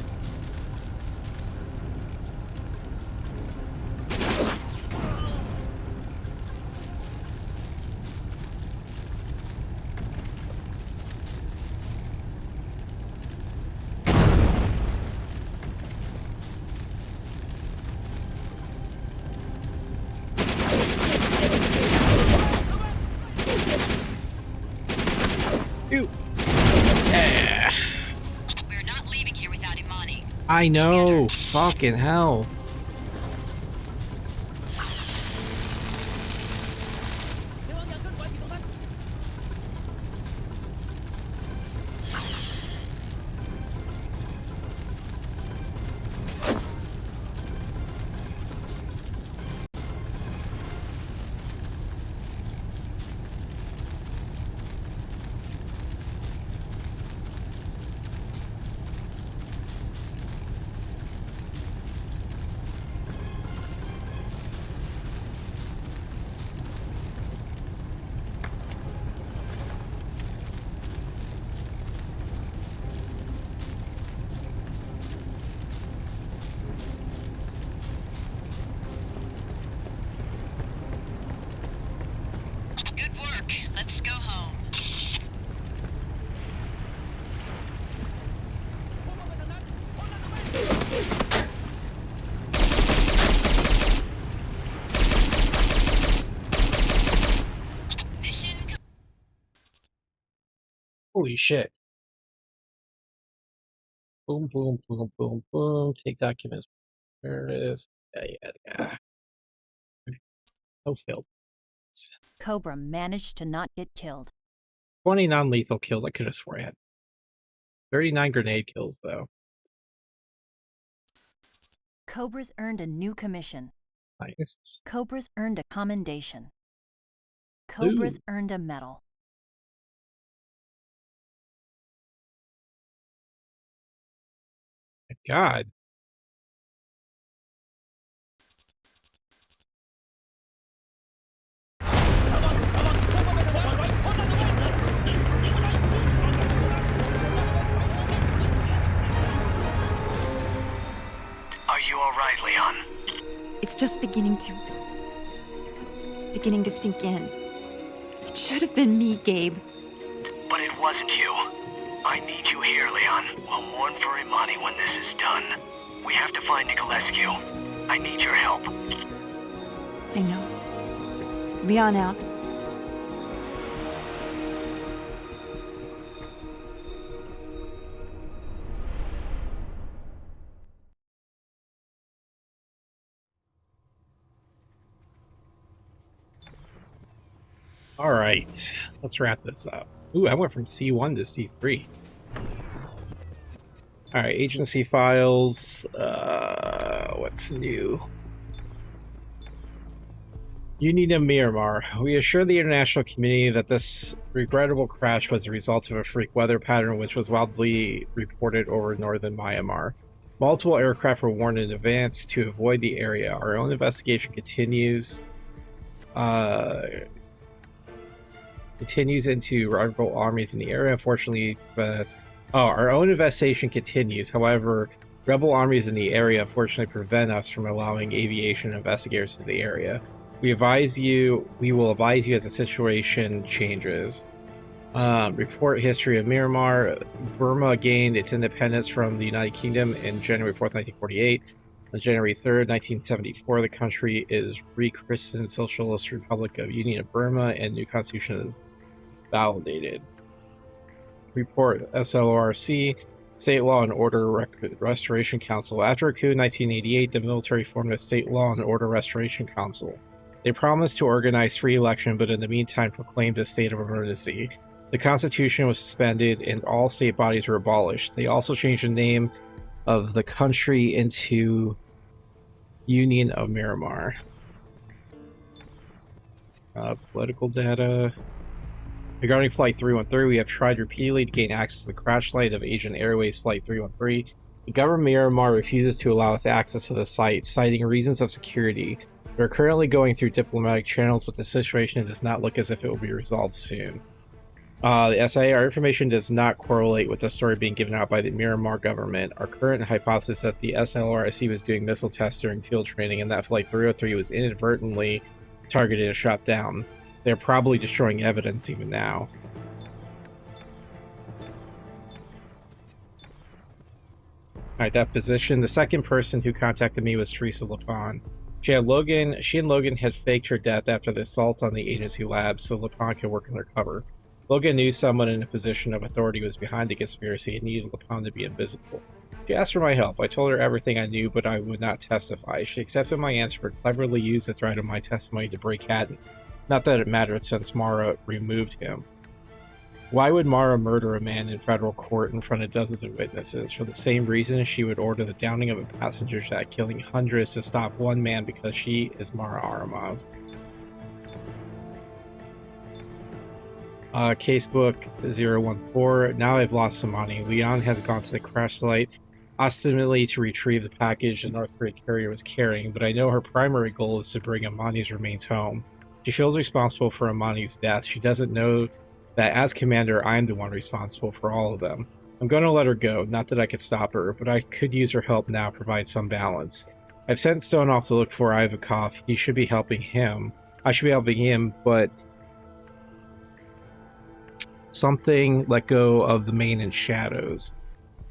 Ew. Yeah. We're not leaving here without Imani. I know. Fucking hell. Good work. Let's go home. Mission Holy shit. Boom, boom, boom, boom, boom. Take documents. There it is. Yeah. No failed. Cobra managed to not get killed. 20 non-lethal kills. I could have swore I had 39 grenade kills, though. Cobra's earned a new commission. Nice. Cobra's earned a commendation. Cobra's Ooh. earned a medal. My God. Are you all right, Leon? It's just beginning to sink in. It should have been me, Gabe. But it wasn't you. I need you here, Leon. We'll mourn for Imani when this is done. We have to find Nicolescu. I need your help. I know. Leon out. All right. Let's wrap this up. Ooh, I went from C1 to C3. All right. Agency files. What's new? Union of Myanmar. We assure the international community that this regrettable crash was a result of a freak weather pattern which was widely reported over northern Myanmar. Multiple aircraft were warned in advance to avoid the area. Our own investigation continues into rival armies in the area. Unfortunately, our own investigation continues. However, rebel armies in the area unfortunately prevent us from allowing aviation investigators to the area. We will advise you as the situation changes. Report history of Myanmar. Burma gained its independence from the United Kingdom in January 4th, 1948. On January 3rd, 1974, the country is rechristened Socialist Republic of Union of Burma, and new constitution is validated. Report SLRC. State Law and Order Restoration Council. After a coup in 1988, the military formed a State Law and Order Restoration Council. They promised to organize free election, but in the meantime proclaimed a state of emergency. The Constitution was suspended and all state bodies were abolished. They also changed the name of the country into Union of Myanmar. Political data. Regarding Flight 313, we have tried repeatedly to gain access to the crash site of Asian Airways Flight 313. The government of Myanmar refuses to allow us access to the site, citing reasons of security. We're currently going through diplomatic channels, but the situation does not look as if it will be resolved soon. The SIA, our information does not correlate with the story being given out by the Myanmar government. Our current hypothesis is that the SLRSC was doing missile tests during field training and that Flight 303 was inadvertently targeted and shot down. They're probably destroying evidence even now. Alright, that position. The second person who contacted me was Teresa Lapon. She and Logan had faked her death after the assault on the agency lab so Lapon could work undercover. Logan knew someone in a position of authority was behind the conspiracy and needed Lapon to be invisible. She asked for my help. I told her everything I knew, but I would not testify. She accepted my answer but cleverly used the threat of my testimony to break Hatton. Not that it mattered since Mara removed him. Why would Mara murder a man in federal court in front of dozens of witnesses? For the same reason she would order the downing of a passenger jet, killing hundreds to stop one man because she is Mara Aramov. Casebook 014. Now I've lost some money. Leon has gone to the crash site, ostensibly to retrieve the package the North Korea carrier was carrying, but I know her primary goal is to bring Amani's remains home. She feels responsible for Amani's death. She doesn't know that as commander, I'm the one responsible for all of them. I'm going to let her go. Not that I could stop her, but I could use her help now, provide some balance. I've sent Stone off to look for Ivakov. He should be helping him. I should be helping him, but something let go of the mane and shadows.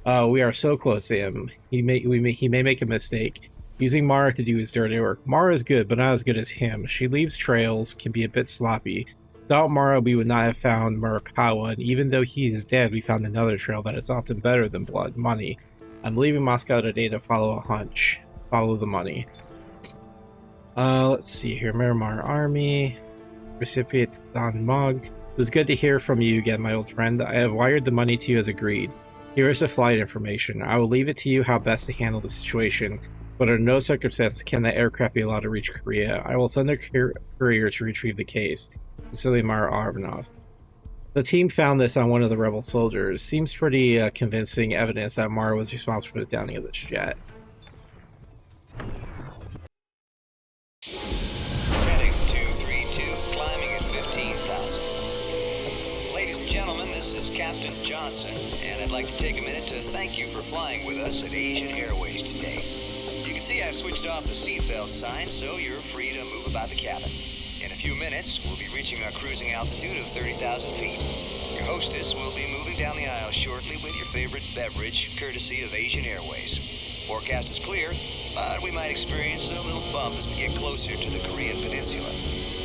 We are so close to him. He may make a mistake. Using Mara to do his dirty work. Mara is good, but not as good as him. She leaves trails, can be a bit sloppy. Without Mara, we would not have found Murakawa, and even though he is dead, we found another trail that is often better than blood, money. I'm leaving Moscow today to follow a hunch. Follow the money. Let's see here. Myanmar Army. Recipient Don Mug. It was good to hear from you again, my old friend. I have wired the money to you as agreed. Here is the flight information. I will leave it to you how best to handle the situation. But under no circumstances can that aircraft be allowed to reach Korea. I will send a courier to retrieve the case. Sincerely, Mara Arvanov. The team found this on one of the rebel soldiers. Seems pretty convincing evidence that Mara was responsible for the downing of this jet. Heading 232, climbing at 15,000. Ladies and gentlemen, this is Captain Johnson, and I'd like to take a minute to thank you for flying with us at Asian Airways today. You can see I've switched off the seatbelt sign, so you're free to move about the cabin. In a few minutes, we'll be reaching our cruising altitude of 30,000 feet. Your hostess will be moving down the aisle shortly with your favorite beverage, courtesy of Asian Airways. Forecast is clear, but we might experience a little bump as we get closer to the Korean Peninsula.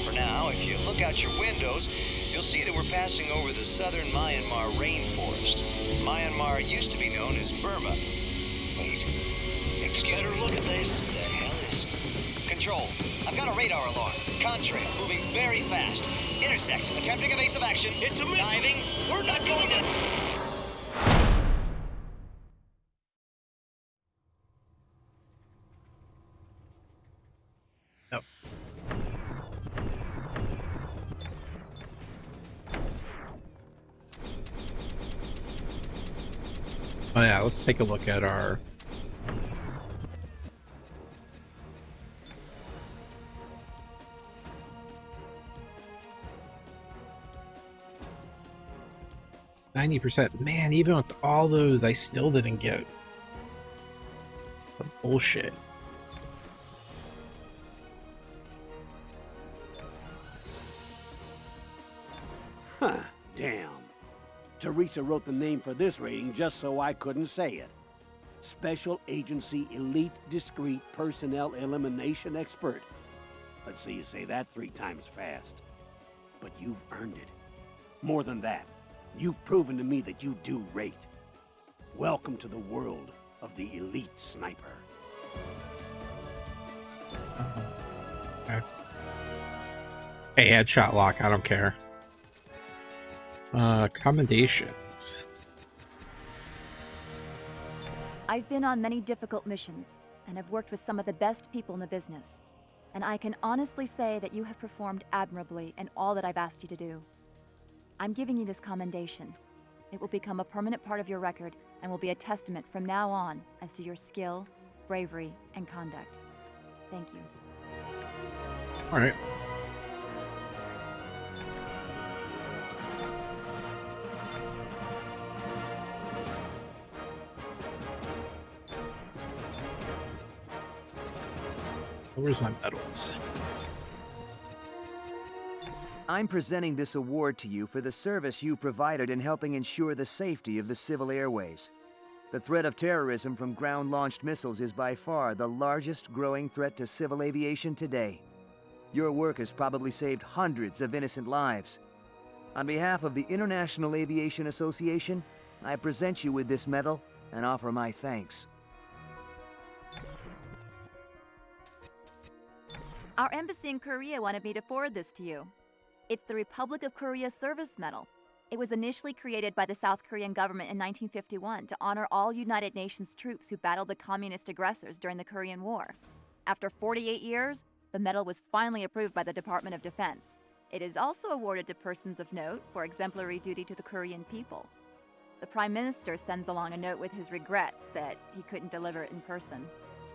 For now, if you look out your windows, you'll see that we're passing over the southern Myanmar rainforest. Myanmar used to be known as Burma. Wait. Excuse me. Look at this. What the hell is... Control. I've got a radar alarm. Contrail, moving very fast. Intersect. Attempting evasive action. It's a missile. Diving. We're not going to... No. Oh yeah, let's take a look at our... %. Man, even with all those, I still didn't get the bullshit. Huh, damn. Teresa wrote the name for this rating just so I couldn't say it. Special Agency Elite Discreet Personnel Elimination Expert. Let's see you say that 3 times fast. But you've earned it. More than that, you've proven to me that you do rate. Welcome to the world of the elite sniper. Okay. Hey, headshot lock, I don't care. Commendations. I've been on many difficult missions, and have worked with some of the best people in the business. And I can honestly say that you have performed admirably in all that I've asked you to do. I'm giving you this commendation. It will become a permanent part of your record, and will be a testament from now on as to your skill, bravery, and conduct. Thank you. All right. Where's my medals? I'm presenting this award to you for the service you provided in helping ensure the safety of the civil airways. The threat of terrorism from ground-launched missiles is by far the largest growing threat to civil aviation today. Your work has probably saved hundreds of innocent lives. On behalf of the International Aviation Association, I present you with this medal and offer my thanks. Our embassy in Korea wanted me to forward this to you. It's the Republic of Korea Service Medal. It was initially created by the South Korean government in 1951 to honor all United Nations troops who battled the communist aggressors during the Korean War. After 48 years, the medal was finally approved by the Department of Defense. It is also awarded to persons of note for exemplary duty to the Korean people. The Prime Minister sends along a note with his regrets that he couldn't deliver it in person.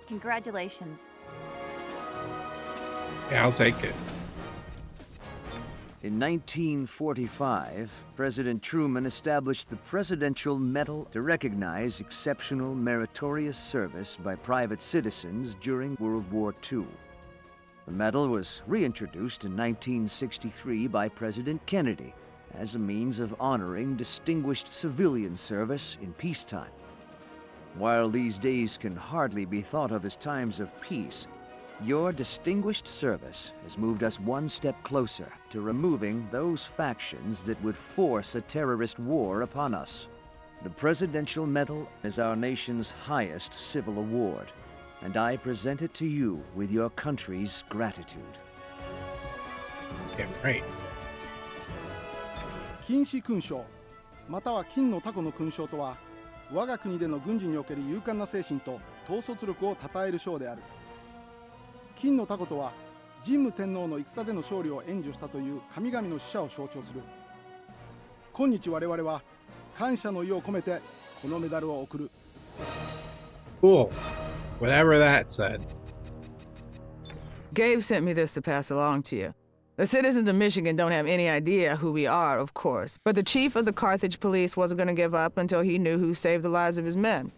Congratulations. Yeah, I'll take it. In 1945, President Truman established the Presidential Medal to recognize exceptional meritorious service by private citizens during World War II. The medal was reintroduced in 1963 by President Kennedy as a means of honoring distinguished civilian service in peacetime. While these days can hardly be thought of as times of peace, your distinguished service has moved us one step closer to removing those factions that would force a terrorist war upon us. The Presidential Medal is our nation's highest civil award, and I present it to you with your country's gratitude. Okay, right. 金糸勲章または金のタコの勲章とは、我が国での軍事における勇敢な精神と統率力を称える章である。金のタコとは、神武天皇の戦での勝利を援助したという神々の使者を象徴する。今日我々は感謝の意を込めてこのメダルを贈る。Cool. Whatever that said. Gabe sent me this to pass along to you. The citizens of Michigan don't have any idea who we are, of course, but the chief of the Carthage police wasn't going to give up until he knew who saved the lives of his men.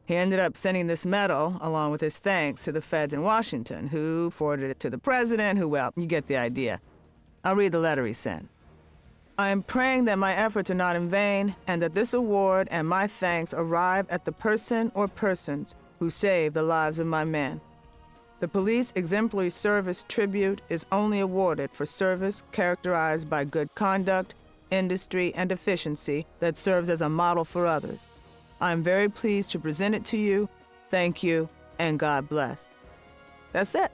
He ended up sending this medal, along with his thanks, to the feds in Washington, who forwarded it to the president, who, well, you get the idea. I'll read the letter he sent. I am praying that my efforts are not in vain, and that this award and my thanks arrive at the person or persons who saved the lives of my men. The Police Exemplary Service Tribute is only awarded for service characterized by good conduct, industry, and efficiency that serves as a model for others. I am very pleased to present it to you. Thank you, and God bless. That's it.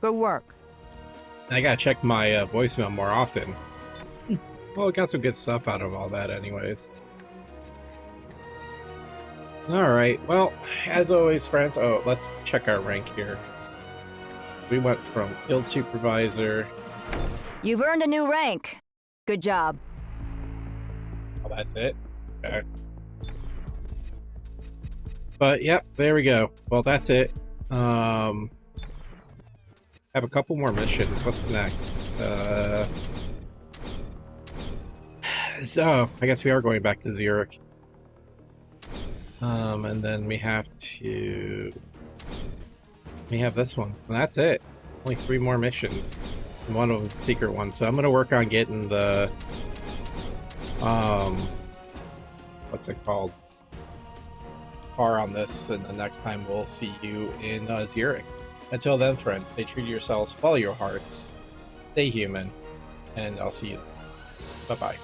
Good work. I gotta check my voicemail more often. Well, I got some good stuff out of all that anyways. Alright, well, as always, friends, let's check our rank here. We went from Guild Supervisor. You've earned a new rank. Good job. Oh, that's it? Okay. But, yep, there we go. Well, that's it. Have a couple more missions. What's next? So, I guess we are going back to Zurich. And then we have this one. And that's it. Only 3 more missions. And one of them is a secret one. So I'm gonna work on getting the what's it called? Car on this, and the next time we'll see you in Zurich. Until then, friends, stay true to yourselves, follow your hearts, stay human, and I'll see you. Bye-bye.